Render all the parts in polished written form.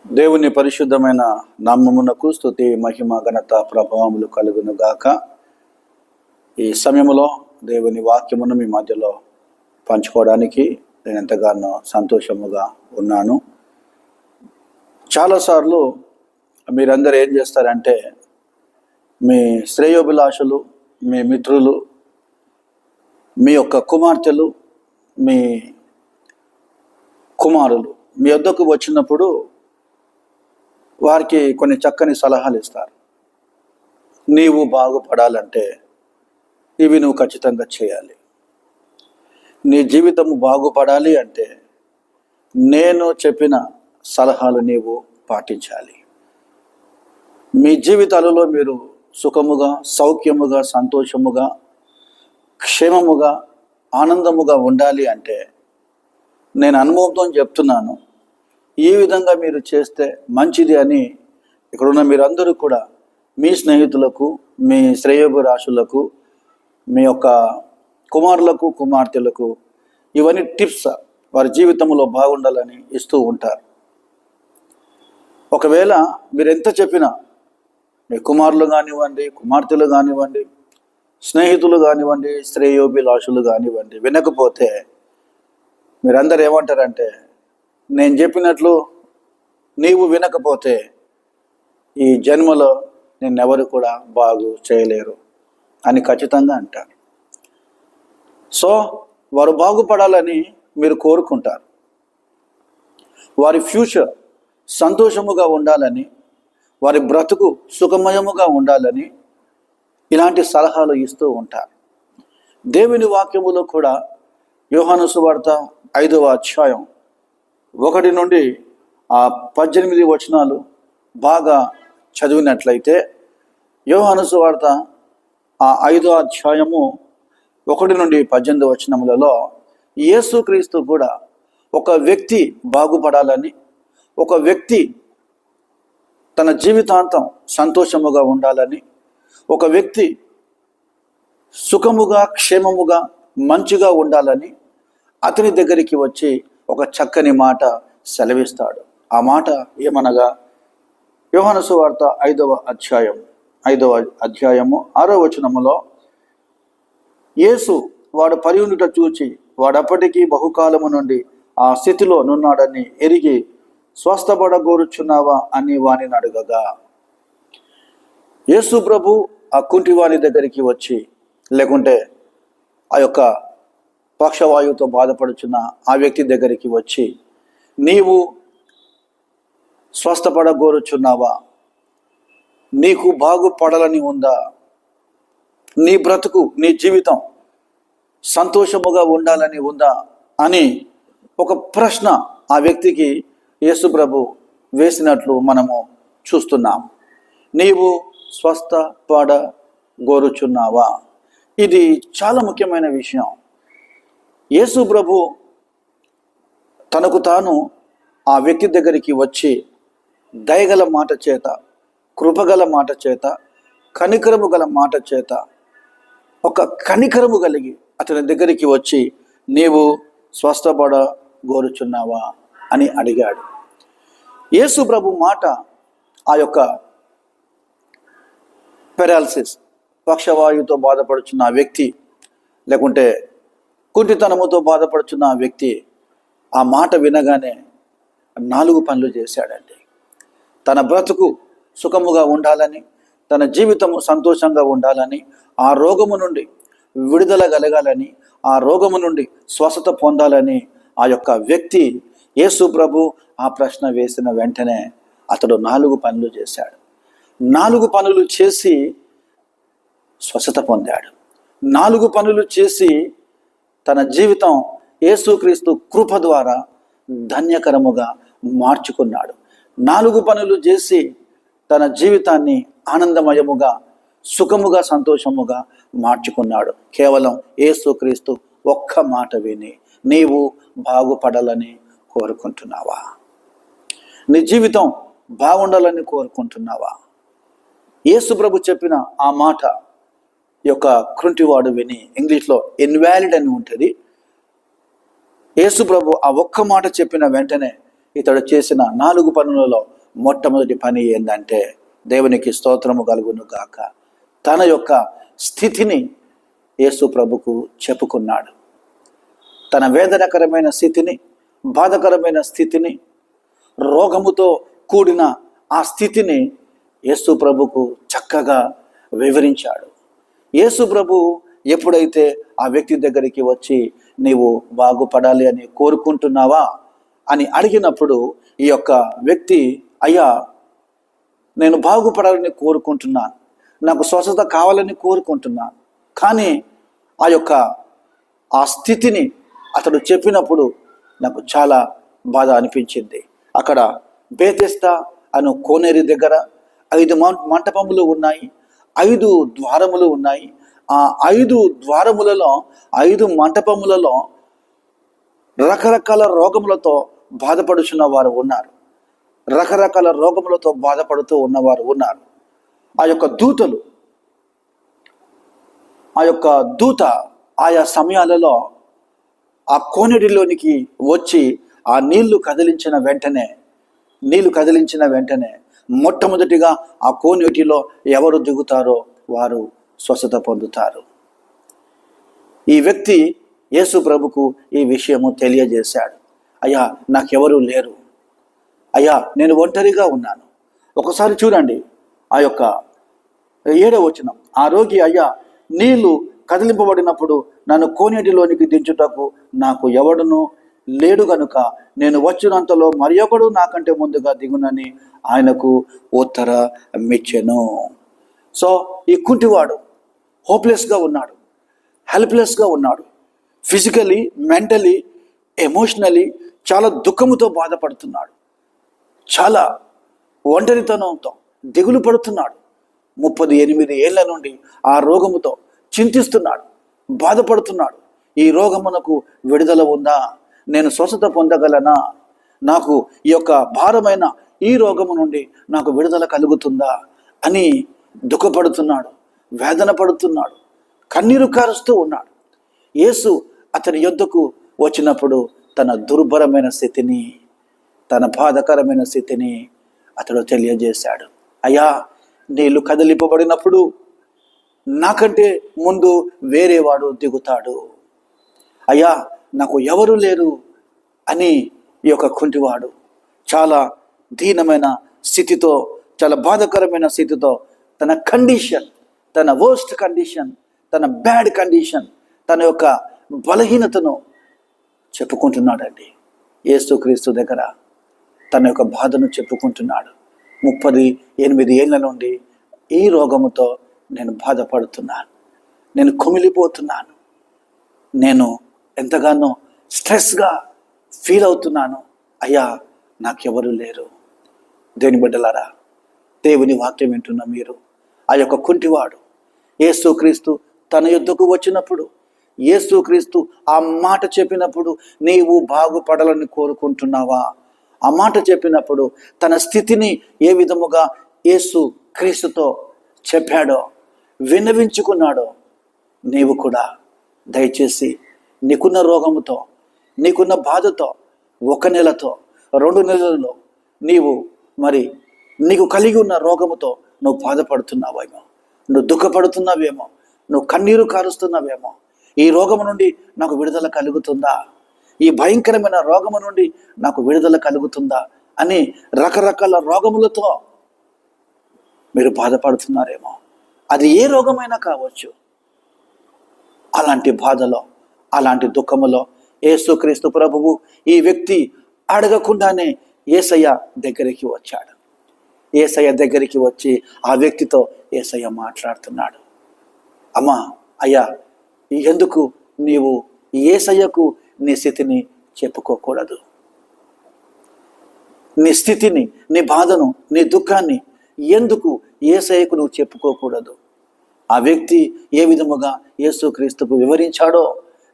దేవుని పరిశుద్ధమైన నామమునకు స్తుతి మహిమ ఘనత ప్రభావములు కలుగును గాక. ఈ సమయంలో దేవుని వాక్యమును మీ మధ్యలో పంచుకోవడానికి నేను ఎంతగానో సంతోషముగా ఉన్నాను. చాలాసార్లు మీరందరూ ఏం చేస్తారంటే, మీ శ్రేయోభిలాషులు, మీ మిత్రులు, మీ యొక్క కుమార్తెలు, మీ కుమారులు మీ వద్దకు వచ్చినప్పుడు వారికి కొన్ని చక్కని సలహాలు ఇస్తారు. నీవు బాగుపడాలంటే ఇవి నువ్వు ఖచ్చితంగా చేయాలి. నీ జీవితము బాగుపడాలి అంటే నేను చెప్పిన సలహాలు నీవు పాటించాలి. మీ జీవితాలలో మీరు సుఖముగా, సౌఖ్యముగా, సంతోషముగా, క్షేమముగా, ఆనందముగా ఉండాలి అంటే నేను అనుభవంతో చెప్తున్నాను, ఈ విధంగా మీరు చేస్తే మంచిది అని ఇక్కడున్న మీరందరూ కూడా మీ స్నేహితులకు, మీ శ్రేయోభిలాషులకు, మీ యొక్క కుమారులకు, కుమార్తెలకు ఇవన్నీ టిప్స్ వారి జీవితంలో బాగుండాలని ఇస్తూ ఉంటారు. ఒకవేళ మీరు ఎంత చెప్పినా మీ కుమారులు కానివ్వండి, కుమార్తెలు కానివ్వండి, స్నేహితులు కానివ్వండి, శ్రేయోభిలాషులు కానివ్వండి, వినకపోతే మీరందరూ ఏమంటారంటే, నేను చెప్పినట్లు నీవు వినకపోతే ఈ జన్మలో నిన్నెవరు కూడా బాగు చేయలేరు అని ఖచ్చితంగా అంటారు. సో వారు బాగుపడాలని మీరు కోరుకుంటారు. వారి ఫ్యూచర్ సంతోషముగా ఉండాలని, వారి బ్రతుకు సుఖమయముగా ఉండాలని ఇలాంటి సలహాలు ఇస్తూ ఉంటారు. దేవుని వాక్యములో కూడా యోహాను సువార్త 5వ అధ్యాయం 1 నుండి 18 వచనాలు బాగా చదివినట్లయితే, యోహాను సువార్త 5వ అధ్యాయము 1 నుండి 18 వచనములలో యేసుక్రీస్తు కూడా ఒక వ్యక్తి బాగుపడాలని, ఒక వ్యక్తి తన జీవితాంతం సంతోషముగా ఉండాలని, ఒక వ్యక్తి సుఖముగా, క్షేమముగా, మంచిగా ఉండాలని అతని దగ్గరికి వచ్చి ఒక చక్కని మాట సెలవిస్తాడు. ఆ మాట ఏమనగా, యోహాను సువార్త 5వ అధ్యాయము 6వ వచనములో, యేసు వాడు పరియునుట చూచి వాడప్పటికీ బహుకాలము నుండి ఆ స్థితిలో నున్నాడని ఎరిగి స్వస్థపడగోరుచున్నావా అని వానిని అడగగా, యేసు ప్రభు ఆ కుంటివాని దగ్గరికి వచ్చి, లేకుంటే ఆ యొక్క పక్షవాయువుతో బాధపడుచున్న ఆ వ్యక్తి దగ్గరికి వచ్చి, నీవు స్వస్థపడగోరుచున్నావా? నీకు బాగుపడాలని ఉందా? నీ బ్రతుకు, నీ జీవితం సంతోషముగా ఉండాలని ఉందా అని ఒక ప్రశ్న ఆ వ్యక్తికి యేసు ప్రభు వేసినట్లు మనము చూస్తున్నాం. నీవు స్వస్థపడగోరుచున్నావా? ఇది చాలా ముఖ్యమైన విషయం. యేసు ప్రభు తనకు తాను ఆ వ్యక్తి దగ్గరికి వచ్చి దయగల మాట చేత, కృపగల మాట చేత, కనికరము గల మాట చేత, ఒక కనికరము కలిగి అతని దగ్గరికి వచ్చి, నీవు స్వస్థపడగోరుచున్నావా అని అడిగాడు. యేసు ప్రభు మాట ఆ యొక్క పెరాలసిస్, పక్షవాయువుతో బాధపడుచున్న ఆ వ్యక్తి, లేకుంటే కుంటితనముతో బాధపడుచున్న ఆ వ్యక్తి ఆ మాట వినగానే 4 పనులు చేశాడండి. తన బ్రతుకు సుఖముగా ఉండాలని, తన జీవితము సంతోషంగా ఉండాలని, ఆ రోగము నుండి విడుదల కలగాలని, ఆ రోగము నుండి స్వస్థత పొందాలని ఆ యొక్క వ్యక్తి యేసు ప్రభు ఆ ప్రశ్న వేసిన వెంటనే అతడు 4 పనులు చేశాడు. 4 పనులు చేసి స్వస్థత పొందాడు. 4 పనులు చేసి తన జీవితం యేసుక్రీస్తు కృప ద్వారా ధన్యకరముగా మార్చుకున్నాడు. 4 పనులు చేసి తన జీవితాన్ని ఆనందమయముగా, సుఖముగా, సంతోషముగా మార్చుకున్నాడు. కేవలం యేసుక్రీస్తు ఒక్క మాట విని, నీవు బాగుపడాలని కోరుకుంటున్నావా? నీ జీవితం బాగుండాలని కోరుకుంటున్నావా? యేసు ప్రభు చెప్పిన ఆ మాట యొక్క కృంటివాడు విని, ఇంగ్లీష్లో ఇన్వాలిడ్ అని ఉంటుంది. యేసు ప్రభు ఆ ఒక్క మాట చెప్పిన వెంటనే ఇతడు చేసిన 4 పనులలో మొట్టమొదటి పని ఏంటంటే, దేవునికి స్తోత్రము కలుగును గాక, తన యొక్క స్థితిని యేసు ప్రభుకు చెప్పుకున్నాడు. తన వేదనకరమైన స్థితిని, బాధకరమైన స్థితిని, రోగముతో కూడిన ఆ స్థితిని యేసు ప్రభుకు చక్కగా వివరించాడు. యేసు ప్రభు ఎప్పుడైతే ఆ వ్యక్తి దగ్గరికి వచ్చి, నీవు బాగుపడాలి అని కోరుకుంటున్నావా అని అడిగినప్పుడు, ఈ యొక్క వ్యక్తి, అయ్యా నేను బాగుపడాలని కోరుకుంటున్నాను, నాకు స్వస్థత కావాలని కోరుకుంటున్నాను, కానీ ఆ స్థితిని అతడు చెప్పినప్పుడు నాకు చాలా బాధ అనిపించింది. అక్కడ బేతెస్దా అను కోనేరు దగ్గర 5 మంటపములు ఉన్నాయి, 5 ద్వారములు ఉన్నాయి. ఆ 5 ద్వారములలో, 5 మంటపములలో రకరకాల రోగములతో బాధపడుచున్న వారు ఉన్నారు. రకరకాల రోగములతో బాధపడుతూ ఉన్నవారు ఉన్నారు. ఆ యొక్క దూత ఆయా సమయాలలో ఆ కోనేటిలోనికి వచ్చి ఆ నీళ్లు కదిలించిన వెంటనే మొట్టమొదటిగా ఆ కోనేటిలో ఎవరు దిగుతారో వారు స్వస్థత పొందుతారు. ఈ వ్యక్తి యేసు ప్రభుకు ఈ విషయము తెలియజేశాడు. అయ్యా నాకెవరూ లేరు, అయ్యా నేను ఒంటరిగా ఉన్నాను. ఒకసారి చూడండి, ఆ యొక్క 7వ వచనం, ఆ రోగి, అయ్యా నీళ్లు కదిలింపబడినప్పుడు నన్ను కోనేటిలోనికి దించుటకు నాకు ఎవడును లేడు గనుక నేను వచ్చినంతలో మరి ఒకడు నాకంటే ముందుగా దిగునని ఆయనకు ఉత్తరమిచ్చెను. సో ఈ కుంటివాడు హోప్లెస్గా ఉన్నాడు, హెల్ప్లెస్గా ఉన్నాడు. ఫిజికలీ, మెంటలీ, ఎమోషనలీ చాలా దుఃఖముతో బాధపడుతున్నాడు. చాలా ఒంటరితనంతో దిగులు పడుతున్నాడు. 38 ఏళ్ల నుండి ఆ రోగముతో చింతిస్తున్నాడు, బాధపడుతున్నాడు. ఈ రోగమునకు విడుదల ఉందా? నేను స్వస్థత పొందగలనా? నాకు ఈ యొక్క భారమైన ఈ రోగము నుండి నాకు విడుదల కలుగుతుందా అని దుఃఖపడుతున్నాడు, వేదన పడుతున్నాడు, కన్నీరు కారుస్తూ ఉన్నాడు. యేసు అతని యొద్దకు వచ్చినప్పుడు తన దుర్భరమైన స్థితిని, తన బాధకరమైన స్థితిని అతడు తెలియజేశాడు. అయ్యా నీళ్లు కదిలింపబడినప్పుడు నాకంటే ముందు వేరేవాడు దిగుతాడు, అయ్యా నాకు ఎవరు లేరు అని ఈ యొక్క కుంటివాడు చాలా దీనమైన స్థితితో, చాలా బాధకరమైన స్థితితో తన కండిషన్, తన వర్స్ట్ కండిషన్, తన బ్యాడ్ కండిషన్, తన యొక్క బలహీనతను చెప్పుకుంటున్నాడండి. యేసుక్రీస్తు దగ్గర తన యొక్క బాధను చెప్పుకుంటున్నాడు. 38 ఏళ్ల నుండి ఈ రోగముతో నేను బాధపడుతున్నాను, నేను కుమిలిపోతున్నాను, నేను ఎంతగానో స్ట్రెస్గా ఫీల్ అవుతున్నాను, అయ్యా నాకెవరు లేరు. దేవుని బిడ్డలారా, దేవుని వాక్యం వింటున్న మీరు, ఆ యొక్క కుంటివాడు యేసుక్రీస్తు తన యొద్దకు వచ్చినప్పుడు, యేసుక్రీస్తు ఆ మాట చెప్పినప్పుడు, నీవు బాగుపడాలని కోరుకుంటున్నావా? ఆ మాట చెప్పినప్పుడు తన స్థితిని ఏ విధముగా యేసు క్రీస్తుతో చెప్పాడో, విన్నవించుకున్నాడో, నీవు కూడా దయచేసి నీకున్న రోగముతో, నీకున్న బాధతో 1 నెలతో 2 నెలలలో నీకు కలిగి ఉన్న రోగముతో నువ్వు బాధపడుతున్నావేమో, నువ్వు దుఃఖపడుతున్నావేమో, నువ్వు కన్నీరు కారుస్తున్నావేమో. ఈ రోగము నుండి నాకు విడుదల కలుగుతుందా? ఈ భయంకరమైన రోగము నుండి నాకు విడుదల కలుగుతుందా అని రకరకాల రోగములతో మీరు బాధపడుతున్నారేమో. అది ఏ రోగమైనా కావచ్చు. అలాంటి బాధలో, అలాంటి దుఃఖములో యేసుక్రీస్తు ప్రభువు ఈ వ్యక్తి అడగకుండానే యేసయ్య దగ్గరికి వచ్చాడు. యేసయ్య దగ్గరికి వచ్చి ఆ వ్యక్తితో యేసయ్య మాట్లాడుతున్నాడు. అమ్మా, అయ్యా, ఎందుకు నీవు యేసయ్యకు నీ స్థితిని చెప్పుకోకూడదు? నీ స్థితిని, నీ బాధను, నీ దుఃఖాన్ని ఎందుకు యేసయ్యకు నువ్వు చెప్పుకోకూడదు? ఆ వ్యక్తి ఏ విధముగా యేసుక్రీస్తుకు వివరించాడో,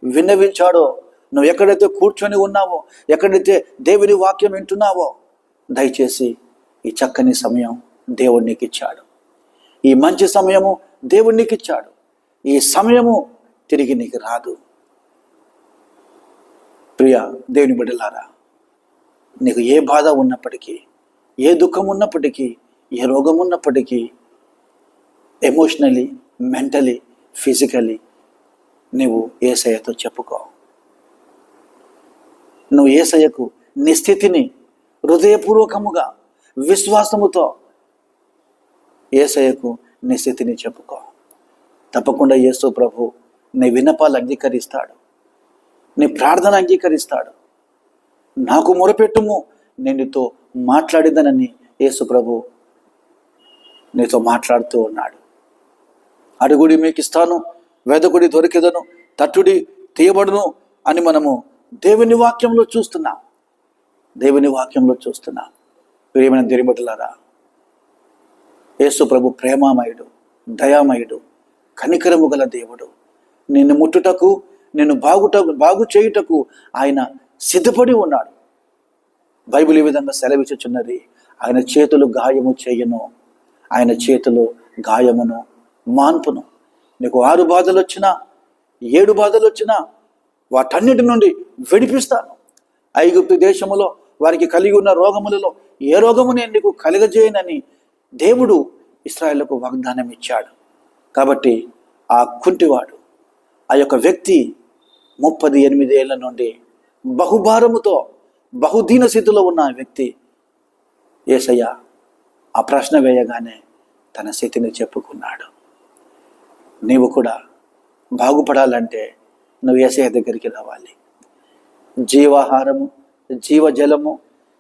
విన్నవించాడో, నువ్వు ఎక్కడైతే కూర్చొని ఉన్నావో, ఎక్కడైతే దేవుని వాక్యం వింటున్నావో, దయచేసి ఈ చక్కని సమయం దేవుడు నీకు ఇచ్చాడు. ఈ మంచి సమయము దేవుడు నీకు ఇచ్చాడు. ఈ సమయము తిరిగి నీకు రాదు. ప్రియ దేవుని బిడ్డలారా, నీకు ఏ బాధ ఉన్నప్పటికీ, ఏ దుఃఖం ఉన్నప్పటికీ, ఏ రోగం ఉన్నప్పటికీ, ఎమోషనలీ, మెంటలీ, ఫిజికలీ నువ్వు యేసయ్యతో చెప్పుకో. నువ్వు యేసయ్యకు నీ స్థితిని హృదయపూర్వకముగా విశ్వాసముతో యేసయ్యకు నీ స్థితిని చెప్పుకో. తప్పకుండా యేసు ప్రభు నీ విన్నపాలు అంగీకరిస్తాడు, నీ ప్రార్థన అంగీకరిస్తాడు. నాకు మొరపెట్టుము, నేను నీతో మాట్లాడిదనని యేసు ప్రభు నీతో మాట్లాడుతూ ఉన్నాడు. అడుగుడి మీకు ఇస్తాను, వెదకుడి దొరికెదను, తట్టుడి తీయబడును అని మనము దేవుని వాక్యంలో చూస్తున్నాం. ప్రియమైన దేవులారా, యేసు ప్రభు ప్రేమామయుడు, దయామయుడు, కనికరము గల దేవుడు. నిన్ను ముట్టుటకు, నిన్ను బాగు చేయుటకు ఆయన సిద్ధపడి ఉన్నాడు. బైబిల్ ఈ విధంగా సెలవిచ్చుచున్నది, ఆయన చేతులు గాయము చేయను, ఆయన చేతులు గాయమును మాన్పును. నీకు 6 బాధలు వచ్చినా, 7 బాధలు వచ్చినా వాటన్నిటి నుండి విడిపిస్తాను. ఐగుప్తు దేశములో వారికి కలిగి ఉన్న రోగములలో ఏ రోగము నేను నీకు కలుగజేయనని దేవుడు ఇశ్రాయేలుకు వాగ్దానం ఇచ్చాడు. కాబట్టి ఆ కుంటివాడు, ఆ యొక్క వ్యక్తి 38 ఏళ్ల నుండి బహుభారముతో, బహుదీన స్థితిలో ఉన్న ఆ వ్యక్తి యేసయ్య ఆ ప్రశ్న వేయగానే తన స్థితిని చెప్పుకున్నాడు. నీవు కూడా బాగుపడాలంటే నువ్వు యేసయ్య దగ్గరికి రావాలి. జీవాహారము, జీవజలము,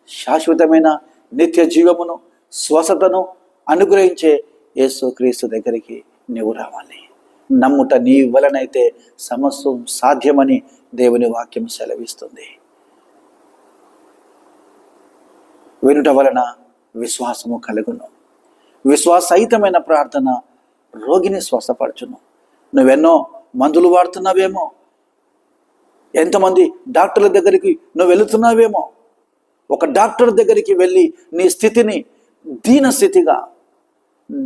శాశ్వతమైన నిత్య జీవమును, స్వస్థతను అనుగ్రహించే యేసుక్రీస్తు దగ్గరికి నీవు రావాలి. నమ్ముట నీ వలనైతే సమస్తం సాధ్యమని దేవుని వాక్యం సెలవిస్తుంది. వినుట వలన విశ్వాసము కలుగును. విశ్వాసహితమైన ప్రార్థన రోగిని స్వస్థపరచును. నువ్వెన్నో మందులు వాడుతున్నావేమో, ఎంతమంది డాక్టర్ల దగ్గరికి నువ్వు వెళుతున్నావేమో. ఒక డాక్టర్ దగ్గరికి వెళ్ళి నీ స్థితిని దీనస్థితిగా,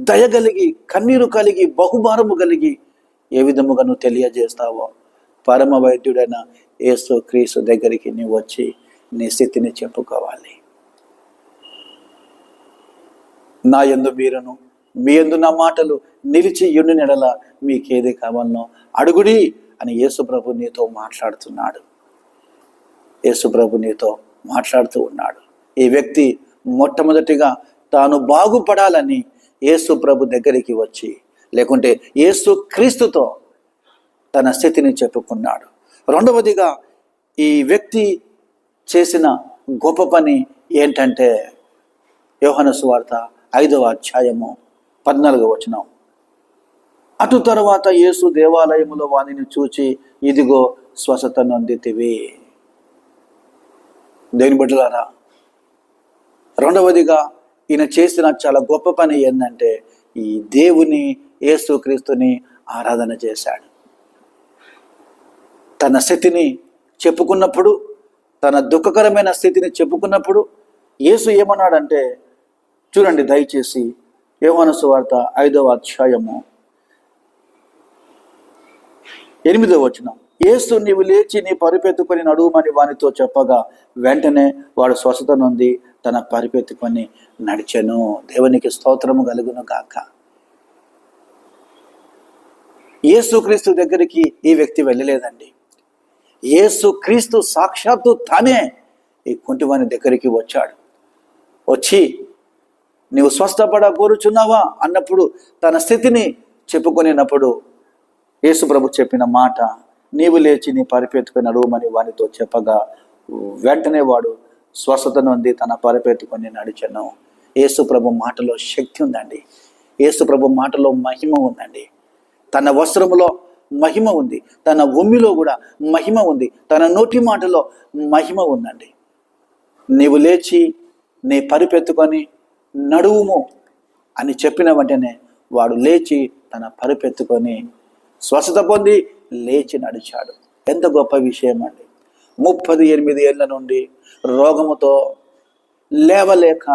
దయగలిగి, కన్నీరు కలిగి, బహుభారము కలిగి ఏ విధముగా నువ్వు తెలియజేస్తావో, పరమ వైద్యుడైన యేసు క్రీస్తు దగ్గరికి నువ్వు వచ్చి నీ స్థితిని చెప్పుకోవాలి. నా యందు మీరును, మీ యందు నా మాటలు నిలిచి యుండి నెడల మీకేది కావాలనో అడుగుడి అని యేసు ప్రభు నీతో మాట్లాడుతున్నాడు. యేసు ప్రభు నీతో మాట్లాడుతూ ఉన్నాడు. ఈ వ్యక్తి మొట్టమొదటిగా తాను బాగుపడాలని యేసు ప్రభు దగ్గరికి వచ్చి, లేకుంటే యేసు క్రీస్తుతో తన స్థితిని చెప్పుకున్నాడు. రెండవదిగా ఈ వ్యక్తి చేసిన గొప్ప పని ఏంటంటే, యోహాను సువార్త 5వ అధ్యాయము 14వ వచనం. అటు తరువాత యేసు దేవాలయములో వానిని చూచి, ఇదిగో స్వస్థత నొందితివి. దేవుని బిడ్డలారా, రెండవదిగా ఈయన చేసిన చాలా గొప్ప పని ఏంటంటే, ఈ దేవుని యేసుక్రీస్తుని ఆరాధన చేశాడు. తన స్థితిని చెప్పుకున్నప్పుడు, తన దుఃఖకరమైన స్థితిని చెప్పుకున్నప్పుడు యేసు ఏమన్నాడంటే, చూడండి దయచేసి యోహాను సువార్త 5వ అధ్యాయము 8వ వచనం. యేసు నీవు లేచి నీ పరిపెత్తుకొని నడువుమని వానితో చెప్పగా వెంటనే వాడు స్వస్థత నొంది తన పరిపెత్తుకొని నడిచెను. దేవునికి స్తోత్రము కలుగును గాక. యేసుక్రీస్తు దగ్గరికి ఈ వ్యక్తి వెళ్ళలేదండి. యేసుక్రీస్తు సాక్షాత్తు తానే ఈ కుంటివాని దగ్గరికి వచ్చాడు. వచ్చి నీవు స్వస్థపడ కోరుచున్నావా అన్నప్పుడు, తన స్థితిని చెప్పుకొనినప్పుడు యేసు ప్రభు చెప్పిన మాట, నీవు లేచి నీ పరిపెత్తుకొని నడువమని వానితో చెప్పగా వెంటనే వాడు స్వస్థత నొంది తన పరిపెత్తుకొని నడిచెను. యేసు ప్రభు మాటలో శక్తి ఉందండి. యేసు ప్రభు మాటలో మహిమ ఉందండి. తన వస్త్రములో మహిమ ఉంది, తన ఉమ్మిలో కూడా మహిమ ఉంది, తన నోటి మాటలో మహిమ ఉందండి. నీవు లేచి నీ పరిపెత్తుకొని నడువుము అని చెప్పిన వెంటనే వాడు లేచి తన పరిపెత్తుకొని స్వస్థత పొంది లేచి నడిచాడు. ఎంత గొప్ప విషయం అండి. 38 ఏళ్ల నుండి రోగముతో లేవలేక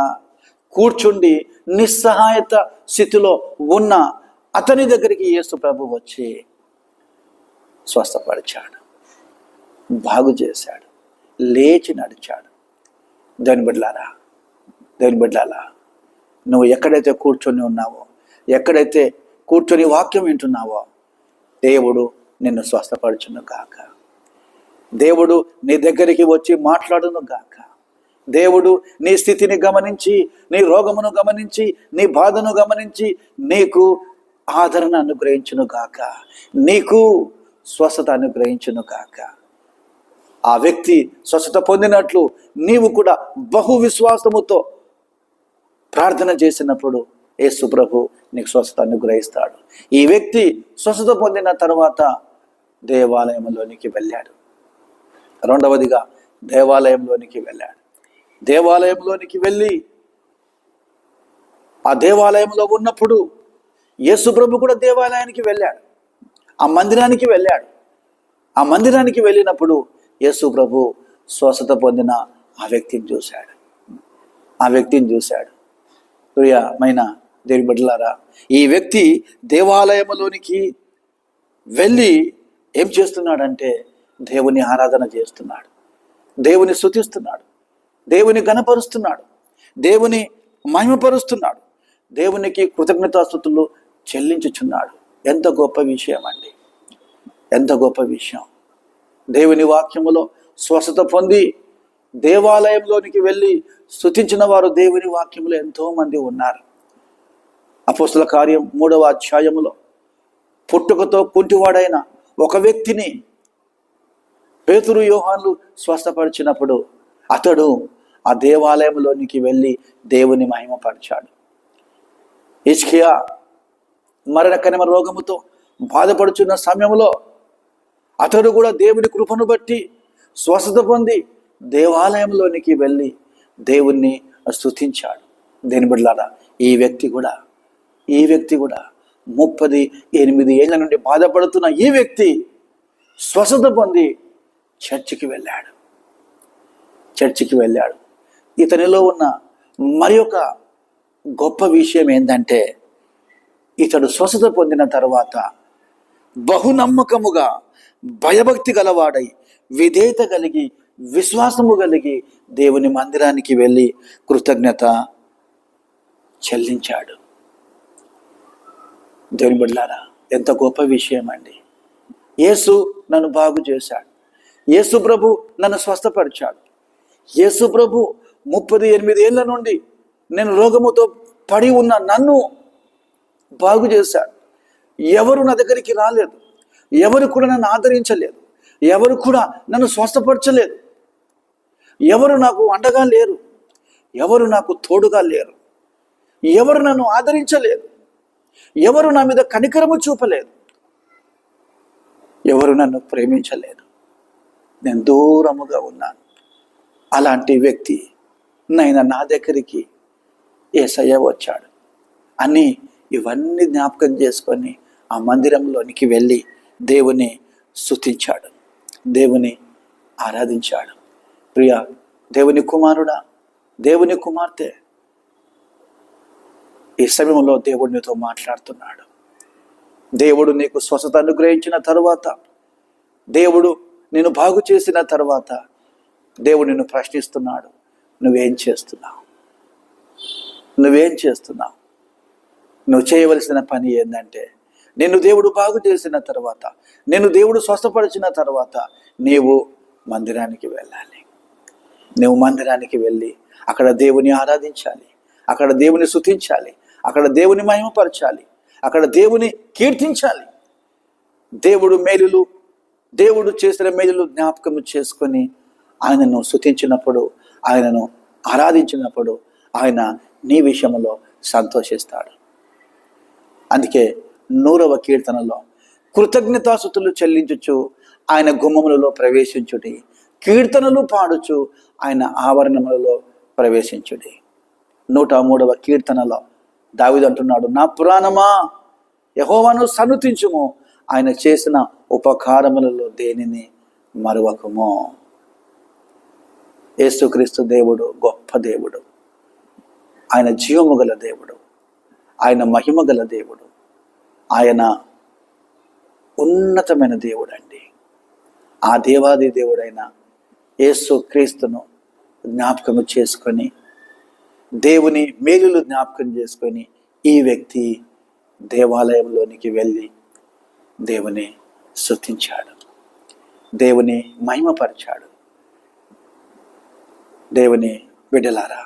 కూర్చుండి నిస్సహాయత స్థితిలో ఉన్న అతని దగ్గరికి యేసు ప్రభు వచ్చి స్వస్థపరిచాడు, బాగు చేశాడు, లేచి నడిచాడు. దేవుని బిడ్డలారా, దేవుని బిడ్డలారా, నువ్వు ఎక్కడైతే కూర్చొని ఉన్నావో, ఎక్కడైతే కూర్చొని వాక్యం వింటున్నావో, దేవుడు నిన్ను స్వస్థపరచును గాక. దేవుడు నీ దగ్గరికి వచ్చి మాట్లాడును గాక. దేవుడు నీ స్థితిని గమనించి, నీ రోగమును గమనించి, నీ బాధను గమనించి నీకు ఆదరణ అనుగ్రహించును గాక, నీకు స్వస్థత అనుగ్రహించును గాక. ఆ వ్యక్తి స్వస్థత పొందినట్లు నీవు కూడా బహు విశ్వాసముతో ప్రార్థన చేసినప్పుడు యేసు ప్రభు నీకు స్వస్థత అనుగ్రహిస్తాడు. ఈ వ్యక్తి స్వస్థత పొందిన తర్వాత దేవాలయంలోనికి వెళ్ళాడు. రెండవదిగా దేవాలయంలోనికి వెళ్ళాడు. దేవాలయంలోనికి వెళ్ళి ఆ దేవాలయంలో ఉన్నప్పుడు యేసు ప్రభు కూడా దేవాలయానికి వెళ్ళాడు, ఆ మందిరానికి వెళ్ళాడు. ఆ మందిరానికి వెళ్ళినప్పుడు యేసు ప్రభు స్వస్థత పొందిన ఆ వ్యక్తిని చూశాడు. ఆ వ్యక్తిని చూశాడు. ప్రియమైన దేవుని బిడ్డలారా, ఈ వ్యక్తి దేవాలయంలోనికి వెళ్ళి ఏం చేస్తున్నాడంటే దేవుని ఆరాధన చేస్తున్నాడు, దేవుని స్తుతిస్తున్నాడు, దేవుని ఘనపరుస్తున్నాడు, దేవుని మహిమపరుస్తున్నాడు, దేవునికి కృతజ్ఞతాస్తుతులు చెల్లించుచున్నాడు. ఎంత గొప్ప విషయం అండి, ఎంత గొప్ప విషయం. దేవుని వాక్యములో స్వస్థత పొంది దేవాలయంలోనికి వెళ్ళి స్తుతించిన వారు దేవుని వాక్యములో ఎంతోమంది ఉన్నారు. అపోస్తల కార్యం 3వ అధ్యాయములో పుట్టుకతో కుంటివాడైన ఒక వ్యక్తిని పేతురు యోహాన్లు స్వస్థపరిచినప్పుడు అతడు ఆ దేవాలయంలోనికి వెళ్ళి దేవుని మహిమపరిచాడు. హిజ్కియా మరణకరమ రోగముతో బాధపడుచున్న సమయంలో అతడు కూడా దేవుని కృపను బట్టి స్వస్థత పొంది దేవాలయంలోనికి వెళ్ళి దేవుణ్ణి స్తుతించాడు. దేని బిడ్డలారా, ఈ వ్యక్తి కూడా 38 ఏళ్ల నుండి బాధపడుతున్న ఈ వ్యక్తి స్వస్థత పొంది చర్చికి వెళ్ళాడు. ఇతనిలో ఉన్న మరి ఒక గొప్ప విషయం ఏంటంటే, ఇతడు స్వస్థత పొందిన తర్వాత బహునమ్మకముగా భయభక్తి గలవాడై విధేయత కలిగి విశ్వాసము కలిగి దేవుని మందిరానికి వెళ్ళి కృతజ్ఞత చెల్లించాడు. దేవుని బిడ్డలారా, ఎంత గొప్ప విషయం అండి. యేసు నన్ను బాగు చేశాడు, యేసు ప్రభు నన్ను స్వస్థపరిచాడు, యేసు ప్రభు 38 ఏళ్ల నుండి నేను రోగముతో పడి ఉన్న నన్ను బాగు చేశాడు. ఎవరు నా దగ్గరికి రాలేదు, ఎవరు కూడా నన్ను ఆదరించలేదు, ఎవరు కూడా నన్ను స్వస్థపరచలేదు, ఎవరు నాకు అండగా లేరు, ఎవరు నాకు తోడుగా లేరు, ఎవరు నన్ను ఆదరించలేదు, ఎవరు నా మీద కనికరము చూపలేదు, ఎవరు నన్ను ప్రేమించలేదు, నేను దూరముగా ఉన్నాను. అలాంటి వ్యక్తి నా దగ్గరికి యేసయ్య వచ్చాడు అని ఇవన్నీ జ్ఞాపకం చేసుకొని ఆ మందిరంలోనికి వెళ్ళి దేవుని స్తుతించాడు, దేవుని ఆరాధించాడు. ప్రియ దేవుని కుమారుడా, దేవుని కుమార్తె, ఈ సమయంలో దేవుడు నీతో మాట్లాడుతున్నాడు. దేవుడు నీకు స్వస్థత అనుగ్రహించిన తరువాత, దేవుడు నిన్ను బాగు చేసిన తరువాత దేవుడు నిన్ను ప్రశ్నిస్తున్నాడు, నువ్వేం చేస్తున్నావు? నువ్వు చేయవలసిన పని ఏంటంటే, నిన్ను దేవుడు బాగు చేసిన తర్వాత, నిన్ను దేవుడు స్వస్థపరిచిన తర్వాత నీవు మందిరానికి వెళ్ళాలి. నువ్వు మందిరానికి వెళ్ళి అక్కడ దేవుని ఆరాధించాలి, అక్కడ దేవుని స్తుతించాలి, అక్కడ దేవుని మహిమపరచాలి, అక్కడ దేవుని కీర్తించాలి. దేవుడు చేసిన మేలులు జ్ఞాపకం చేసుకొని ఆయనను స్తుతించినప్పుడు, ఆయనను ఆరాధించినప్పుడు ఆయన నీ విషయంలో సంతోషిస్తాడు. అందుకే 100వ కీర్తనలో కృతజ్ఞతాస్తుతులు చెల్లించుచు ఆయన గుమ్మములలో ప్రవేశించుడి, కీర్తనలు పాడుచు ఆయన ఆవరణములలో ప్రవేశించుడి. 103వ కీర్తనలో దావీదు అంటున్నాడు, నా పురాణమా యెహోవాను సన్నుతించుము, ఆయన చేసిన ఉపకారములలో దేనిని మరువకుము. యేసుక్రీస్తు దేవుడు గొప్ప దేవుడు, ఆయన జీవము గల దేవుడు, ఆయన మహిమ గల దేవుడు, ఆయన ఉన్నతమైన దేవుడు అండి. ఆ దేవాది దేవుడైన యేసుక్రీస్తును జ్ఞాపకం చేసుకొని, దేవుని మేలులు జ్ఞాపకం చేసుకొని ఈ వ్యక్తి దేవాలయంలోనికి వెళ్ళి దేవుని స్తుతించాడు, దేవుని మహిమపరిచాడు. దేవుని బిడ్డలారా,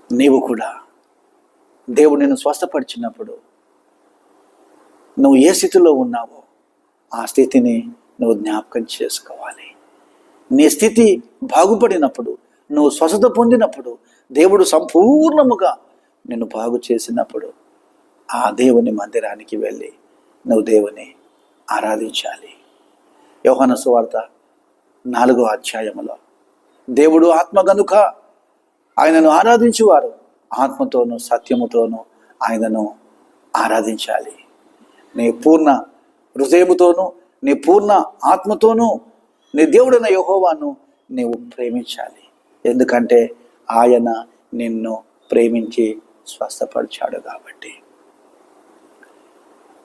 నీవు కూడా దేవుడు నిన్ను స్వస్థపరిచినప్పుడు నువ్వు ఏ స్థితిలో ఉన్నావో ఆ స్థితిని నువ్వు జ్ఞాపకం చేసుకోవాలి. నీ స్థితి బాగుపడినప్పుడు, నువ్వు స్వస్థత పొందినప్పుడు, దేవుడు సంపూర్ణముగా నిన్ను బాగు చేసినప్పుడు ఆ దేవుని మందిరానికి వెళ్ళి నువ్వు దేవుని ఆరాధించాలి. యోహాను సువార్త 4వ అధ్యాయములో దేవుడు ఆత్మ గనుక ఆయనను ఆరాధించువారు ఆత్మతోనూ సత్యముతోనూ ఆయనను ఆరాధించాలి. నీ పూర్ణ హృదయముతోనూ నీ పూర్ణ ఆత్మతోనూ నీ దేవుడైన యెహోవాను నీవు ప్రేమించాలి. ఎందుకంటే ఆయన నిన్ను ప్రేమించి స్వస్థపరిచాడు కాబట్టి.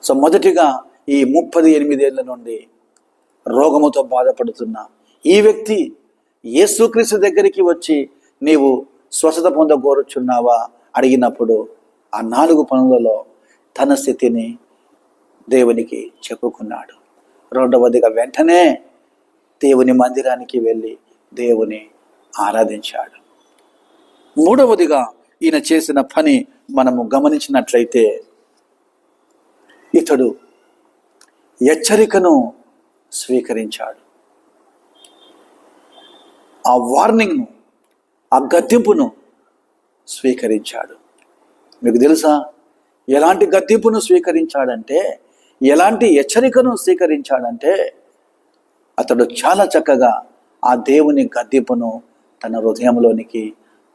సో మొదటిగా ఈ 38 ఏళ్ల నుండి రోగముతో బాధపడుతున్న ఈ వ్యక్తి యేసుక్రీస్తు దగ్గరికి వచ్చి నీవు స్వస్థత పొందగోరుచున్నావా అడిగినప్పుడు ఆ 4 పనులలో తన స్థితిని దేవునికి చెప్పుకున్నాడు. రెండవదిగా వెంటనే దేవుని మందిరానికి వెళ్ళి దేవుని ఆరాధించాడు. మూడవదిగా ఈయన చేసిన పని మనము గమనించినట్లయితే ఇతడు హెచ్చరికను స్వీకరించాడు. ఆ వార్నింగ్ను, ఆ గద్దింపును స్వీకరించాడు. మీకు తెలుసా ఎలాంటి గద్దింపును స్వీకరించాడంటే, ఎలాంటి హెచ్చరికను స్వీకరించాడంటే అతడు చాలా చక్కగా ఆ దేవుని గద్దింపును తన హృదయంలోనికి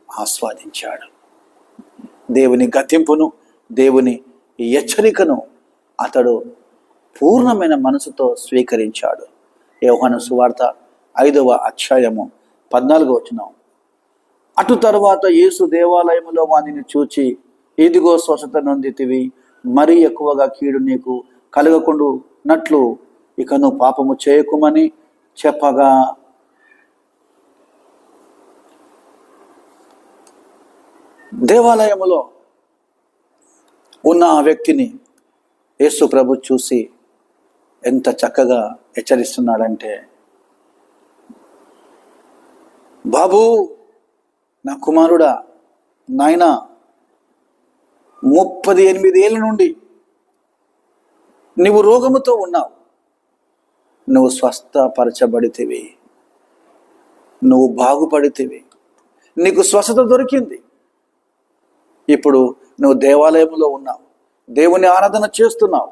ఆస్వాదించాడు. దేవుని గద్దింపును, దేవుని హెచ్చరికను అతడు పూర్ణమైన మనసుతో స్వీకరించాడు. యోహాను సువార్త 5వ అధ్యాయము 14వ వచనం. అటు తరువాత యేసు దేవాలయములో వానిని చూచి, ఇదిగో స్వస్థత నొందితివి, మరీ ఎక్కువగా కీడు నీకు కలగకుండునట్లు ఇకను పాపము చేయకుమని చెప్పగా, దేవాలయములో ఉన్న ఆ వ్యక్తిని యేసు ప్రభు చూసి ఎంత చక్కగా హెచ్చరిస్తున్నాడంటే, బాబు, నా కుమారుడా, నాయనా, 38 ఏళ్ళ నుండి నువ్వు రోగముతో ఉన్నావు, నువ్వు స్వస్థపరచబడితివి, నువ్వు బాగుపడితివి, నీకు స్వస్థత దొరికింది. ఇప్పుడు నువ్వు దేవాలయంలో ఉన్నావు, దేవుని ఆరాధన చేస్తున్నావు.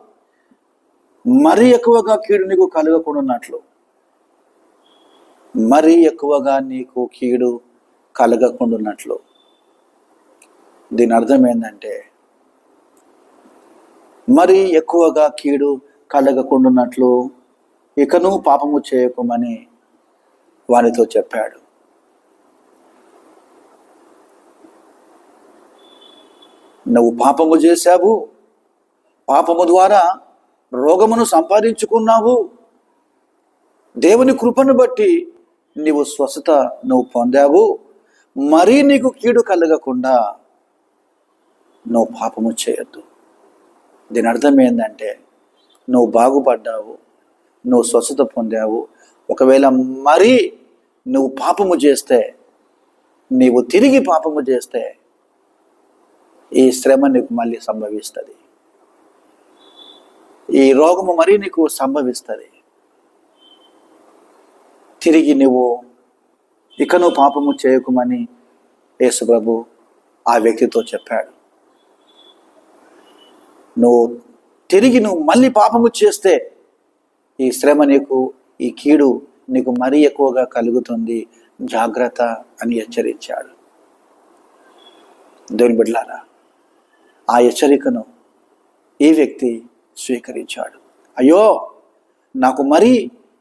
మరీ ఎక్కువగా కీడు నీకు కలగకుండాన్నట్లు, మరీ ఎక్కువగా నీకు కీడు కలగకుండాన్నట్లు. దీని అర్థం ఏంటంటే, మరీ ఎక్కువగా కీడు కలగకుండాన్నట్లు ఇకను పాపము చేయకుమని వానితో చెప్పాడు. నువ్వు పాపము చేశావు, పాపము ద్వారా రోగమును సంపాదించుకున్నావు. దేవుని కృపను బట్టి నీవు స్వస్థత నువ్వు పొందావు. మరీ నీకు కీడు కలగకుండా నువ్వు పాపము చేయొద్దు. దీని అర్థం ఏంటంటే, నువ్వు బాగుపడ్డావు, నువ్వు స్వస్థత పొందావు. ఒకవేళ మరీ నువ్వు పాపము చేస్తే, నీవు తిరిగి పాపము చేస్తే ఈ శ్రమ నీకు మళ్ళీ సంభవిస్తుంది, ఈ రోగము మరీ నీకు సంభవిస్తుంది. తిరిగి నువ్వు ఇకను పాపము చేయకుమని యేసు ప్రభు ఆ వ్యక్తితో చెప్పాడు. నువ్వు మళ్ళీ పాపము చేస్తే ఈ శ్రమ నీకు, ఈ కీడు నీకు మరీ ఎక్కువగా కలుగుతుంది, జాగ్రత్త అని హెచ్చరించాడు. దేవుని బిడ్డలారా, ఆ హెచ్చరికను ఈ వ్యక్తి స్వీకరించాడు. అయ్యో, నాకు మరీ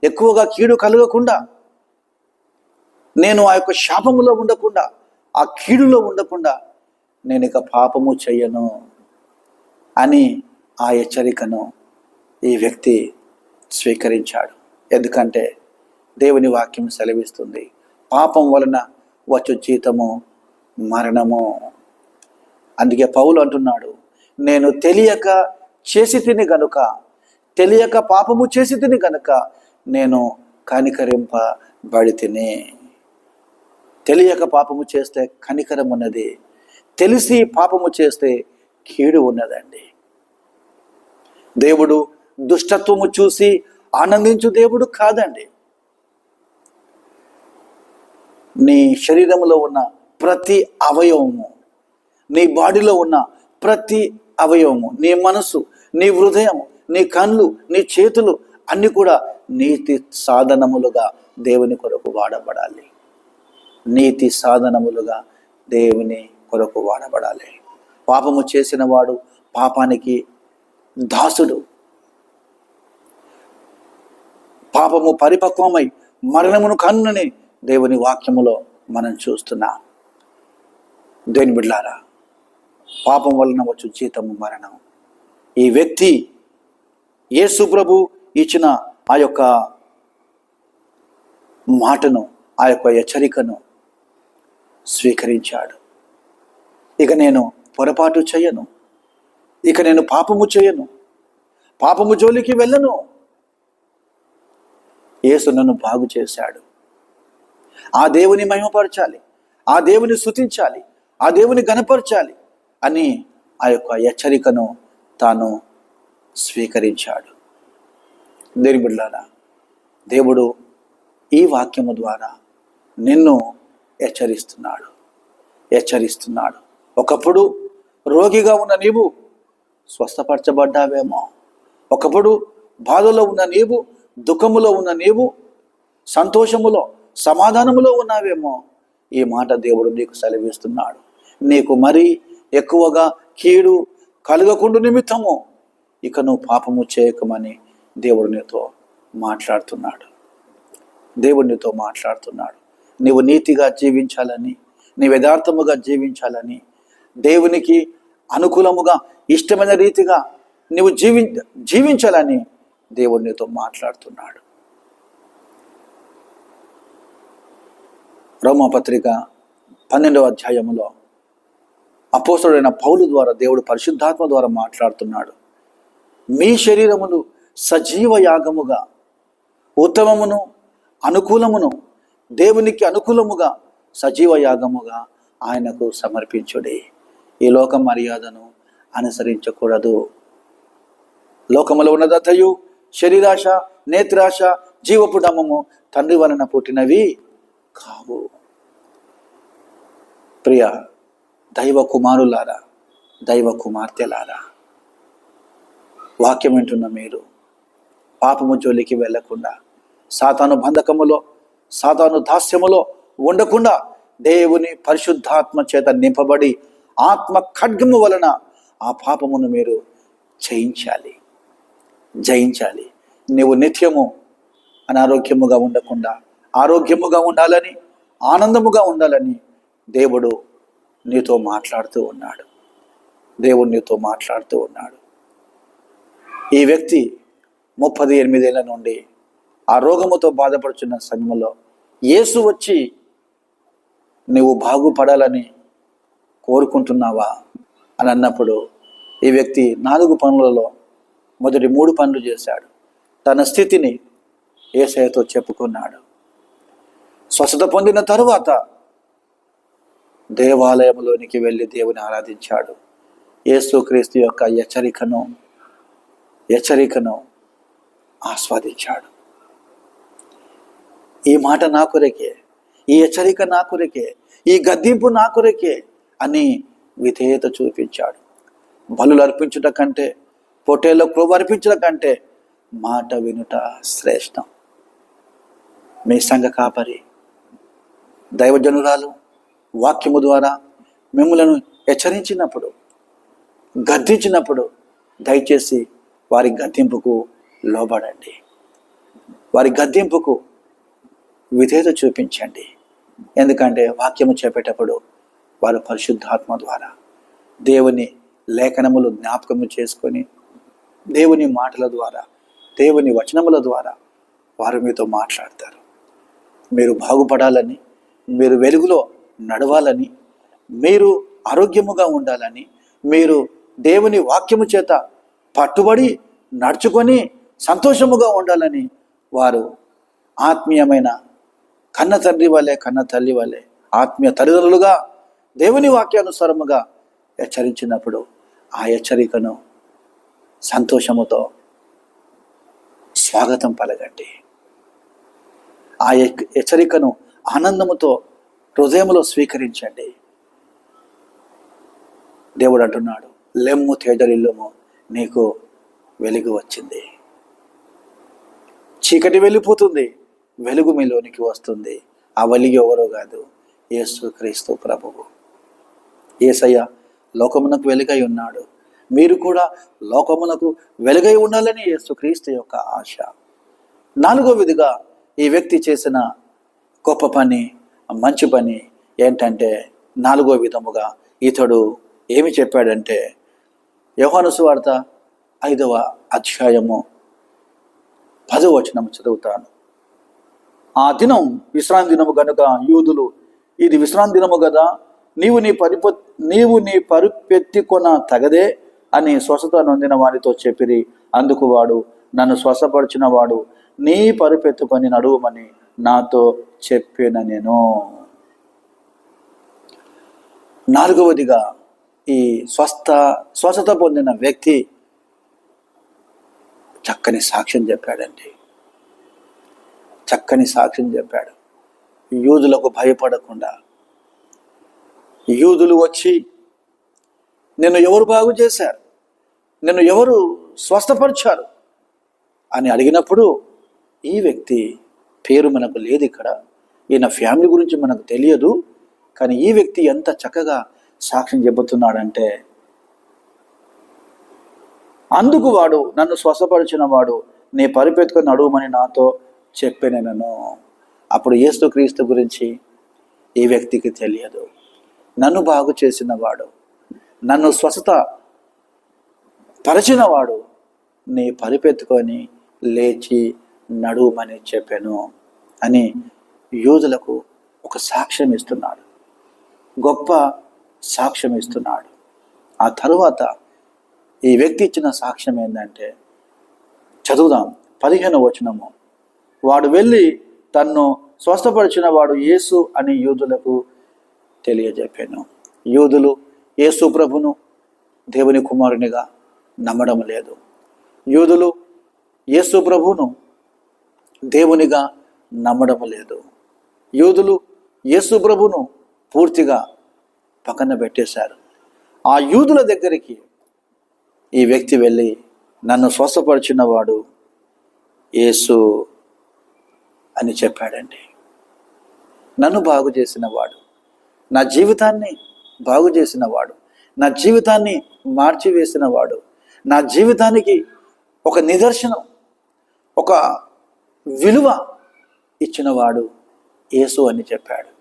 ఎక్కువగా కీడు కలగకుండా, నేను ఆ యొక్క శాపములో ఉండకుండా, ఆ కీడులో ఉండకుండా నేను ఇక పాపము చెయ్యను అని ఆ హెచ్చరికను ఈ వ్యక్తి స్వీకరించాడు. ఎందుకంటే దేవుని వాక్యం సెలవిస్తుంది, పాపం వలన వచ్చు జీతము మరణము. అందుకే పౌలు అంటున్నాడు, నేను తెలియక చేసి తిని గనుక, తెలియక పాపము చేసి తిని గనుక నేను కనికరింపబడి తిని. తెలియక పాపము చేస్తే కనికరం ఉన్నది, తెలిసి పాపము చేస్తే కీడు ఉన్నదండి. దేవుడు దుష్టత్వము చూసి ఆనందించు దేవుడు కాదండి. నీ శరీరంలో ఉన్న ప్రతి అవయవము, నీ బాడీలో ఉన్న ప్రతి అవయవము, నీ మనసు, నీ హృదయం, నీ కళ్ళు, నీ చేతులు అన్నీ కూడా నీతి సాధనములుగా దేవుని కొరకు వాడబడాలి. నీతి సాధనములుగా దేవుని కొరకు వాడబడాలి. పాపము చేసిన వాడు పాపానికి దాసుడు. పాపము పరిపక్వమై మరణమును కన్నుని దేవుని వాక్యములో మనం చూస్తున్నాం. దేవుని బిడ్డలారా, పాపం వలన వచ్చు జీతము మరణం. ఈ వ్యక్తి యేసు ప్రభు ఇచ్చిన ఆ యొక్క మాటను, ఆ యొక్క హెచ్చరికను స్వీకరించాడు. ఇక నేను పొరపాటు చేయను, ఇక నేను పాపము చేయను, పాపము జోలికి వెళ్ళను. యేసు నన్ను బాగు చేశాడు. ఆ దేవుని మహిమపరచాలి, ఆ దేవుని స్తుతించాలి, ఆ దేవుని ఘనపరచాలి అని ఆ యొక్క హెచ్చరికను తాను స్వీకరించాడు. దేవుని బిడ్డలారా, దేవుడు ఈ వాక్యము ద్వారా నిన్ను హెచ్చరిస్తున్నాడు. ఒకప్పుడు రోగిగా ఉన్న నీవు స్వస్థపరచబడ్డావేమో, ఒకప్పుడు బాధలో ఉన్న నీవు, దుఃఖములో ఉన్న నీవు సంతోషములో, సమాధానములో ఉన్నావేమో. ఈ మాట దేవుడు నీకు సెలవిస్తున్నాడు. నీకు మరీ ఎక్కువగా కీడు కలగకుండా నిమిత్తము ఇక నువ్వు పాపము చేయకమని దేవుడు నీతో మాట్లాడుతున్నాడు. నీవు నీతిగా జీవించాలని, నీ యథార్థముగా జీవించాలని, దేవునికి అనుకూలముగా ఇష్టమైన రీతిగా నీవు జీవించాలని దేవుడు నీతో మాట్లాడుతున్నాడు. రోమాపత్రిక 12వ అధ్యాయములో అపోస్తలుడైన పౌలు ద్వారా దేవుడు పరిశుద్ధాత్మ ద్వారా మాట్లాడుతున్నాడు. మీ శరీరములు సజీవ యాగముగా, ఉత్తమమును, అనుకూలమును, దేవునికి అనుకూలముగా సజీవ యాగముగా ఆయనకు సమర్పించుడి. ఈ లోక మర్యాదను అనుసరించకూడదు. లోకములో ఉన్నదతయు శరీరాశ, నేత్రాశ, జీవపు డమము తండ్రి వలన పుట్టినవి కావు. ప్రియ దైవ కుమారులారా, దైవ కుమార్తెలారా, వాక్యం వింటున్న మీరు పాపము జోలికి వెళ్లకుండా, సాతాను బంధకములో, సాతాను దాస్యములో ఉండకుండా దేవుని పరిశుద్ధాత్మ చేత నింపబడి ఆత్మ ఖడ్గము వలన ఆ పాపమును మీరు జయించాలి. నీవు నిత్యము అనారోగ్యముగా ఉండకుండా ఆరోగ్యముగా ఉండాలని, ఆనందముగా ఉండాలని దేవుడు నీతో మాట్లాడుతూ ఉన్నాడు. ఈ వ్యక్తి 38 ఏళ్ల నుండి ఆ రోగముతో బాధపడుచున్న సమయంలో యేసు వచ్చి నీవు బాగుపడాలని కోరుకుంటున్నావా అని అన్నప్పుడు ఈ వ్యక్తి 4 పనులలో మొదటి 3 పనులు చేశాడు. తన స్థితిని యేసయ్యతో చెప్పుకున్నాడు. స్వస్థత పొందిన తరువాత దేవాలయంలోనికి వెళ్ళి దేవుని ఆరాధించాడు. యేసుక్రీస్తు యొక్క హెచ్చరికను ఆస్వాదించాడు. ఈ మాట నా కొరకే, ఈ హెచ్చరిక నా కొరకే, ఈ గద్దింపు నా కొరకే అని విధేయత చూపించాడు. బలులు అర్పించుట కంటే, పొట్టేళ్ల క్రొవ్వు అర్పించుట కంటే మాట వినుట శ్రేష్టం. మీ సంఘ కాపరి, దైవజనురాలు వాక్యము ద్వారా మిమ్మలను హెచ్చరించినప్పుడు, గద్దించినప్పుడు దయచేసి వారి గద్దింపుకు లోబడండి. వారి గద్దింపుకు విధేయత చూపించండి. ఎందుకంటే వాక్యము చెప్పేటప్పుడు వారు పరిశుద్ధాత్మ ద్వారా దేవుని లేఖనములు జ్ఞాపకము చేసుకొని, దేవుని మాటల ద్వారా, దేవుని వచనముల ద్వారా వారు మీతో మాట్లాడతారు. మీరు బాగుపడాలని, మీరు వెలుగులో నడవాలని, మీరు ఆరోగ్యముగా ఉండాలని, మీరు దేవుని వాక్యము చేత పట్టుబడి నడుచుకొని సంతోషముగా ఉండాలని వారు ఆత్మీయమైన కన్న తండ్రి వలె, కన్న తల్లి వలె, ఆత్మీయ తల్లిదండ్రులుగా దేవుని వాక్యానుసారముగా హెచ్చరించినప్పుడు ఆ హెచ్చరికను సంతోషముతో స్వాగతం పలకండి. ఆ హెచ్చరికను ఆనందముతో హృదయంలో స్వీకరించండి. దేవుడు అంటున్నాడు, లెమ్ము తేజరిల్లుము, నీకు వెలుగు వచ్చింది. చీకటి వెళ్ళిపోతుంది, వెలుగు మీలోనికి వస్తుంది. ఆ వెలుగు ఎవరో కాదు, యేసుక్రీస్తు ప్రభువు. యేసయ్య లోకమునకు వెలుగై ఉన్నాడు. మీరు కూడా లోకమునకు వెలుగై ఉండాలని యేసుక్రీస్తు యొక్క ఆశ. 4వ విధిగా ఈ వ్యక్తి చేసిన గొప్ప పని, మంచి పని ఏంటంటే, 4వ విధముగా ఇతడు ఏమి చెప్పాడంటే, యోహాను సువార్త 5వ అధ్యాయము 10వ వచనం చదువుతాను. ఆ దినం విశ్రాంతి దినము గనుక యూదులు, ఇది విశ్రాంతి దినము కదా, నీవు నీ పరుపెత్తి కొన తగదే అని స్వస్థత నొందిన వారితో చెప్పిరి. అందుకు వాడు, నన్ను స్వస్థపరిచిన వాడు నీ పరుపెత్తుకొని నడువమని నాతో చెప్పిన నేను. 4వదిగా ఈ స్వస్థత పొందిన వ్యక్తి చక్కని సాక్ష్యం చెప్పాడండి. చక్కని సాక్ష్యం చెప్పాడు. యూదులకు భయపడకుండా, యూదులు వచ్చి నిన్ను ఎవరు బాగు చేశారు, నిన్ను ఎవరు స్వస్థపరిచారు అని అడిగినప్పుడు, ఈ వ్యక్తి పేరు మనకు లేదు ఇక్కడ, ఈయన ఫ్యామిలీ గురించి మనకు తెలియదు, కానీ ఈ వ్యక్తి ఎంత చక్కగా సాక్ష్యం చెబుతున్నాడంటే, అందుకు వాడు, నన్ను స్వస్థపరిచిన వాడు నీ పరిపెత్తుకొని నడువమని నాతో చెప్పాను. అప్పుడు యేసుక్రీస్తు గురించి ఈ వ్యక్తికి తెలియదు. నన్ను బాగు చేసిన వాడు, నన్ను స్వస్థత పరిచిన వాడు నీ పరిపెత్తుకొని లేచి నడువమని చెప్పాను అని యూదులకు ఒక సాక్ష్యం ఇస్తున్నాడు. గొప్ప సాక్ష్యం ఇస్తున్నాడు. ఆ తరువాత ఈ వ్యక్తి ఇచ్చిన సాక్ష్యం ఏంటంటే, చదువుదాం 15వ వచనము. వాడు వెళ్ళి తన్ను స్వస్థపరిచిన వాడు యేసు అని యూదులకు తెలియజెప్పాను. యూదులు యేసు ప్రభును దేవుని కుమారునిగా నమ్మడం లేదు. యూదులు యేసు ప్రభును దేవునిగా నమ్మడం లేదు. యూదులు యేసు ప్రభును పూర్తిగా పక్కన పెట్టేశారు. ఆ యూదుల దగ్గరికి ఈ వ్యక్తి వెళ్ళి, నన్ను స్వస్థపరిచిన వాడు యేసు అని చెప్పాడండి. నన్ను బాగు చేసిన వాడు, నా జీవితాన్ని బాగు చేసిన వాడు, నా జీవితాన్ని మార్చివేసిన వాడు, నా జీవితానికి ఒక నిదర్శనం, ఒక విలువ ఇచ్చిన వాడు యేసు అని చెప్పాడు.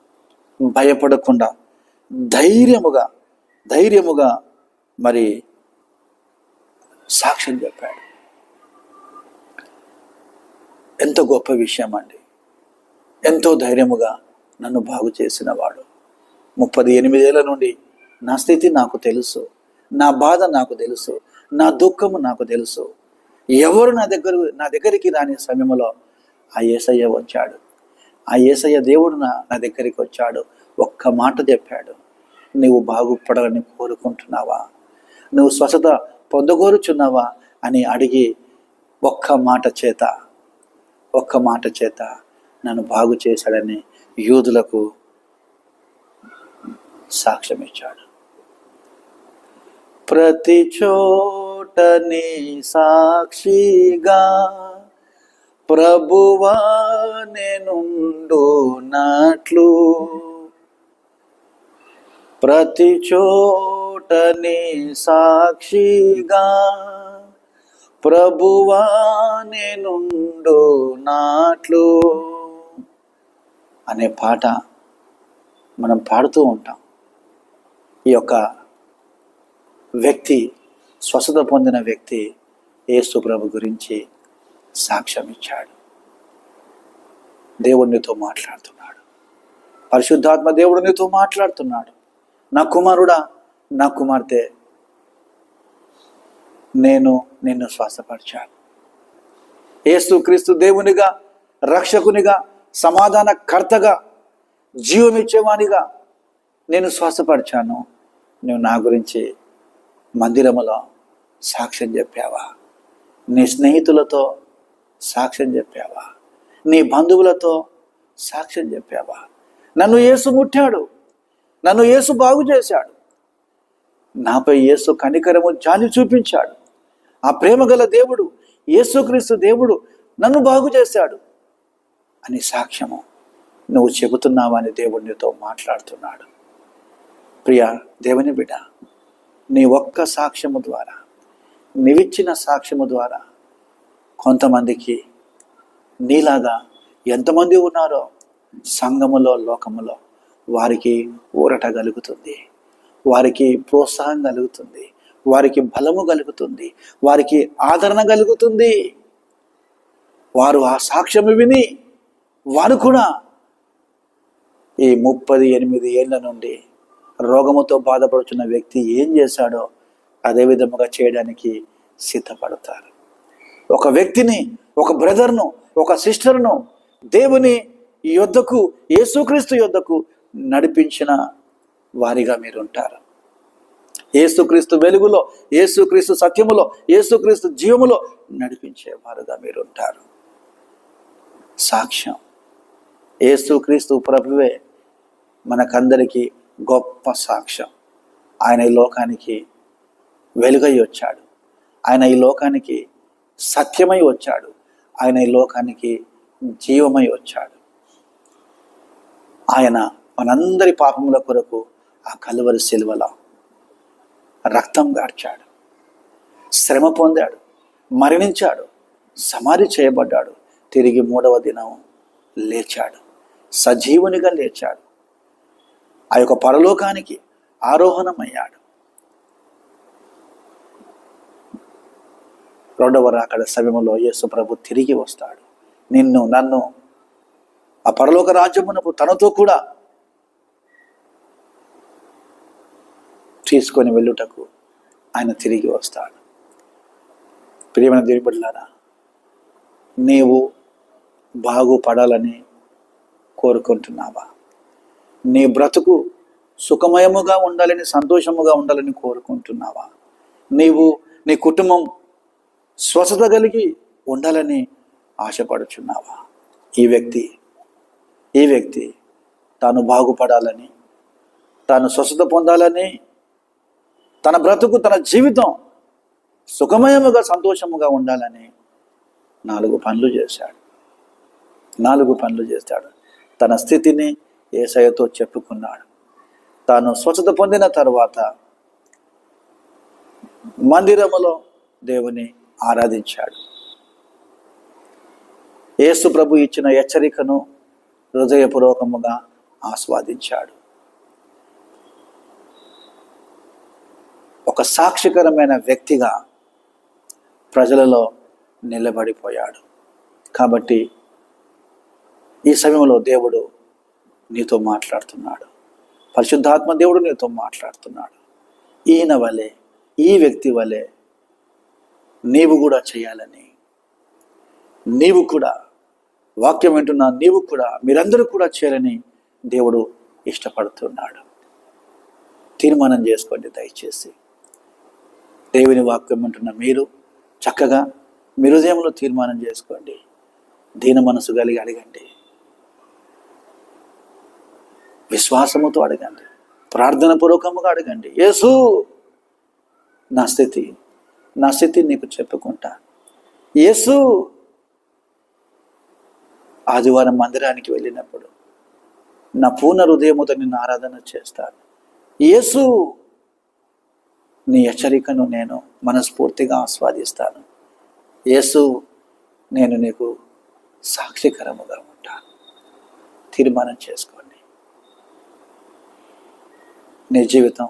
భయపడకుండా ధైర్యముగా మరి సాక్ష్యం చెప్పాడు. ఎంత గొప్ప విషయం అండి. ఎంతో ధైర్యముగా నన్ను బాగు చేసిన వాడు. 38 ఏళ్ల నుండి నా స్థితి నాకు తెలుసు, నా బాధ నాకు తెలుసు, నా దుఃఖము నాకు తెలుసు. ఎవరు నా దగ్గరికి రాని సమయంలో ఆ యేసయ్య వచ్చాడు. ఆ యేసయ్య దేవుడు నా దగ్గరికి వచ్చాడు. ఒక్క మాట చెప్పాడు, నువ్వు బాగుపడాలని కోరుకుంటున్నావా, నువ్వు స్వస్థత పొందగోరుచున్నావా అని అడిగి ఒక్క మాట చేత నన్ను బాగు చేశాడని యూదులకు సాక్ష్యం ఇచ్చాడు. ప్రతి చోటని సాక్షిగా ప్రభువా నేనుండునట్లు, ప్రతి చోటని సాక్షిగా ప్రభువా నేనుండునట్లు అనే పాట మనం పాడుతూ ఉంటాం. ఈ యొక్క వ్యక్తి, స్వస్థత పొందిన వ్యక్తి యేసు ప్రభు గురించి సాక్ష్యం ఇచ్చాడు. దేవునితో మాట్లాడుతున్నాడు. పరిశుద్ధాత్మ దేవుడు నీతో మాట్లాడుతున్నాడు. నా కుమారుడా, నా కుమార్తె, నేను నిన్ను స్వస్థపరిచాను. యేసుక్రీస్తు దేవునిగా, రక్షకునిగా, సమాధానకర్తగా, జీవమిచ్చేవానిగా నేను స్వస్థపరిచాను. నువ్వు నా గురించి మందిరములో సాక్ష్యం చెప్పావా? నీ స్నేహితులతో సాక్ష్యం చెప్పావా? నీ బంధువులతో సాక్ష్యం చెప్పావా? నన్ను యేసు ముట్టాడు, నన్ను యేసు బాగు చేశాడు, నాపై యేసు కనికరము జాలి చూపించాడు, ఆ ప్రేమ గల దేవుడు యేసుక్రీస్తు దేవుడు నన్ను బాగు చేశాడు అని సాక్ష్యము నువ్వు చెబుతున్నావా అని దేవుడు నీతో మాట్లాడుతున్నాడు. ప్రియ దేవుని బిడ్డ, నీ ఒక్క సాక్ష్యము ద్వారా, నీవిచ్చిన సాక్ష్యము ద్వారా కొంతమందికి నీలాగా ఎంతమంది ఉన్నారో సంఘములో, లోకములో వారికి ఊరట కలుగుతుంది, వారికి ప్రోత్సాహం కలుగుతుంది, వారికి బలము కలుగుతుంది, వారికి ఆదరణ కలుగుతుంది. వారు ఆ సాక్ష్యము విని వారు కూడా ఈ 38 ఏళ్ల నుండి రోగముతో బాధపడుతున్న వ్యక్తి ఏం చేశాడో అదే విధముగా చేయడానికి సిద్ధపడతారు. ఒక వ్యక్తిని, ఒక బ్రదర్ను, ఒక సిస్టర్ను దేవుని యొద్దకు, యేసుక్రీస్తు యొద్దకు నడిపించిన వారిగా మీరు ఉంటారు. యేసుక్రీస్తు వెలుగులో, యేసుక్రీస్తు సత్యములో, యేసుక్రీస్తు జీవములో నడిపించేవారుగా మీరు ఉంటారు. సాక్ష్యం. యేసుక్రీస్తు ప్రభువే మనకందరికీ గొప్ప సాక్ష్యం. ఆయన ఈ లోకానికి వెలుగై వచ్చాడు, ఆయన ఈ లోకానికి సత్యమై వచ్చాడు, ఆయన ఈ లోకానికి జీవమై వచ్చాడు. ఆయన మనందరి పాపముల కొరకు ఆ కలువరి శిలువలో రక్తం గార్చాడు, శ్రమ పొందాడు, మరణించాడు, సమాధి చేయబడ్డాడు, తిరిగి 3వ దినం లేచాడు, సజీవునిగా లేచాడు, ఆ యొక్క పరలోకానికి ఆరోహణమయ్యాడు. 2వ రాకడ సమయంలో యేసు ప్రభు తిరిగి వస్తాడు. నిన్ను, నన్ను ఆ పరలోక రాజ్యమునకు తనతో కూడా తీసుకొని వెళ్ళుటకు ఆయన తిరిగి వస్తాడు. ప్రియమైన దేవుని బిడ్డలారా, నీవు బాగుపడాలని కోరుకుంటున్నావా? నీ బ్రతుకు సుఖమయముగా ఉండాలని, సంతోషముగా ఉండాలని కోరుకుంటున్నావా? నీవు, నీ కుటుంబం స్వస్థత కలిగి ఉండాలని ఆశపడుచున్నావా? ఈ వ్యక్తి తాను బాగుపడాలని, తాను స్వస్థత పొందాలని, తన బ్రతుకు, తన జీవితం సుఖమయముగా, సంతోషముగా ఉండాలని 4 పనులు చేశాడు. 4 పనులు చేశాడు. తన స్థితిని యేసయ్యతో చెప్పుకున్నాడు. తాను స్వచ్ఛత పొందిన తర్వాత మందిరములో దేవుని ఆరాధించాడు. యేసు ప్రభు ఇచ్చిన హెచ్చరికను హృదయపూర్వకముగా ఆస్వాదించాడు. ఒక సాక్షికరమైన వ్యక్తిగా ప్రజలలో నిలబడిపోయాడు. కాబట్టి ఈ సమయంలో దేవుడు నీతో మాట్లాడుతున్నాడు, పరిశుద్ధాత్మ దేవుడు నీతో మాట్లాడుతున్నాడు. ఈయన వలె, ఈ వ్యక్తి వలె నీవు కూడా చేయాలని, నీవు కూడా వాక్యం వింటున్నా, నీవు కూడా, మీరందరూ కూడా చేయాలని దేవుడు ఇష్టపడుతున్నాడు. తీర్మానం చేసుకోండి దయచేసి. దేవుని వాక్యం వింటున్న మీరు చక్కగా మీ హృదయంలో తీర్మానం చేసుకోండి. దీన మనసు కలిగి అడగండి, విశ్వాసముతో అడగండి, ప్రార్థన పూర్వకముగా అడగండి. యేసు, నా స్థితి నీకు చెప్పుకుంటా. యేసు, ఆదివారం మందిరానికి వెళ్ళినప్పుడు నా పూర్ణ హృదయముతో నిన్ను ఆరాధన చేస్తాను. యేసు, నీ హెచ్చరికను నేను మనస్ఫూర్తిగా ఆస్వాదిస్తాను. యేసు, నేను నీకు సాక్షికరముగా ఉంటాను. తీర్మానం చేసుకోండి. నీ జీవితం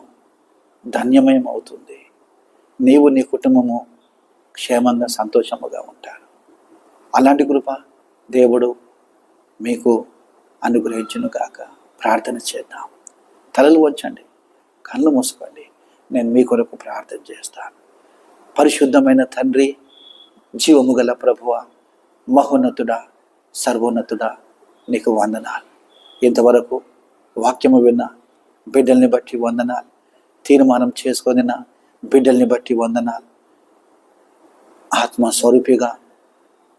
ధన్యమయం అవుతుంది. నీవు, నీ కుటుంబము క్షేమంగా, సంతోషముగా ఉంటారు. అలాంటి కృప దేవుడు మీకు అనుగ్రహించును గాక. ప్రార్థన చేద్దాం. తలలు వంచండి, కళ్ళు మూసుకోండి. నేను మీ కొరకు ప్రార్థన చేస్తాను. పరిశుద్ధమైన తండ్రి, జీవము గల ప్రభువ, మహోన్నతుడా, సర్వోన్నతుడా, నీకు వందనాలు. ఇంతవరకు వాక్యము విన్న బిడ్డల్ని బట్టి వందనాలు. తీర్మానం చేసుకొనిన బిడ్డల్ని బట్టి వందనాలు. ఆత్మస్వరూపిగా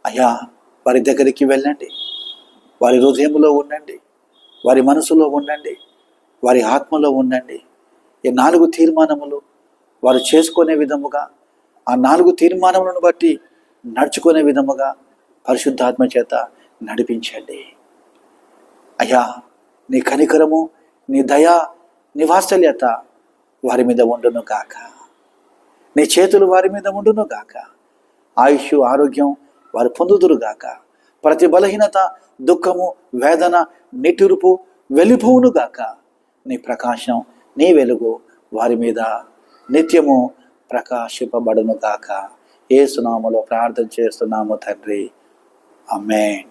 అయ్యా వారి దగ్గరికి వెళ్ళండి, వారి హృదయంలో ఉండండి, వారి మనసులో ఉండండి, వారి ఆత్మలో ఉండండి. ఈ 4 తీర్మానములు వారు చేసుకునే విధముగా, ఆ 4 తీర్మానములను బట్టి నడుచుకునే విధముగా పరిశుద్ధాత్మ చేత నడిపించండి. అయ్యా నీ కనికరము, నీ దయ, నీ వాత్సల్యత వారి మీద ఉండును గాక. నీ చేతులు వారి మీద ఉండును గాక. ఆయుష్, ఆరోగ్యం వారు పొందుదురు గాక. ప్రతి బలహీనత, దుఃఖము, వేదన, నిట్టూర్పు వెళ్ళిపోవును గాక. నీ ప్రకాశం, నీ వెలుగు వారి మీద నిత్యము ప్రకాశింపబడును గాక. యేసు నామములో ప్రార్థన చేస్తున్నాము తండ్రి. ఆమేన్.